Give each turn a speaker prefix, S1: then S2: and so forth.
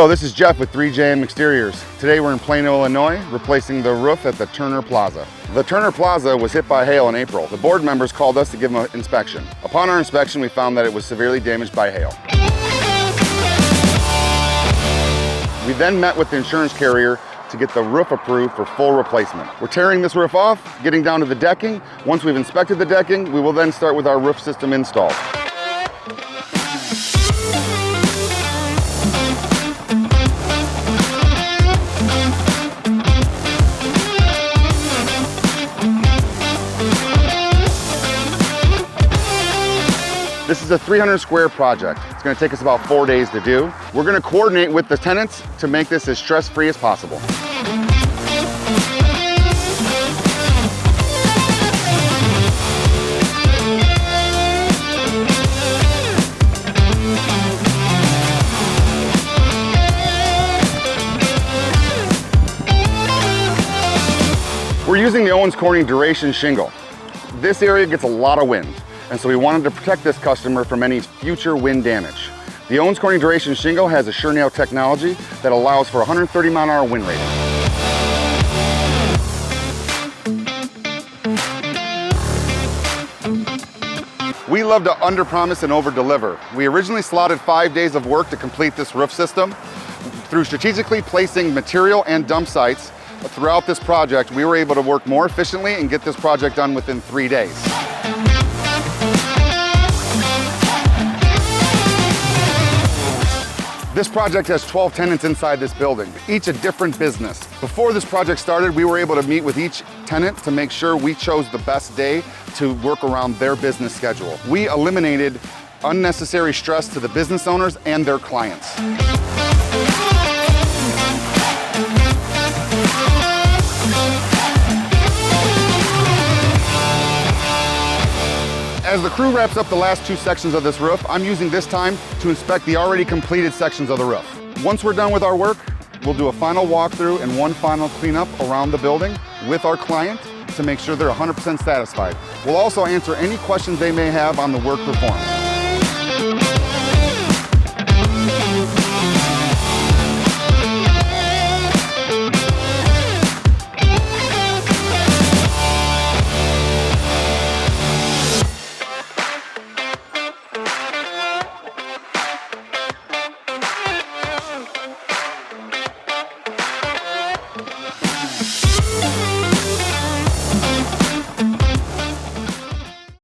S1: Hello, this is Jeff with 3JM Exteriors. Today we're in Plano, Illinois, replacing the roof at the Turner Plaza. The Turner Plaza was hit by hail in April. The board members called us to give them an inspection. Upon our inspection, we found that it was severely damaged by hail. We then met with the insurance carrier to get the roof approved for full replacement. We're tearing this roof off, getting down to the decking. Once we've inspected the decking, we will then start with our roof system install. This is a 300 square project. It's going to take us about 4 days to do. We're going to coordinate with the tenants to make this as stress-free as possible. We're using the Owens Corning Duration Shingle. This area gets a lot of wind, and so we wanted to protect this customer from any future wind damage. The Owens Corning Duration Shingle has a sure nail technology that allows for 130 mile an hour wind rating. We love to under-promise and over-deliver. We originally slotted 5 days of work to complete this roof system. Through strategically placing material and dump sites throughout this project, we were able to work more efficiently and get this project done within 3 days. This project has 12 tenants inside this building, each a different business. Before this project started, we were able to meet with each tenant to make sure we chose the best day to work around their business schedule. We eliminated unnecessary stress to the business owners and their clients. As the crew wraps up the last 2 sections of this roof, I'm using this time to inspect the already completed sections of the roof. Once we're done with our work, we'll do a final walkthrough and one final cleanup around the building with our client to make sure they're 100% satisfied. We'll also answer any questions they may have on the work performed.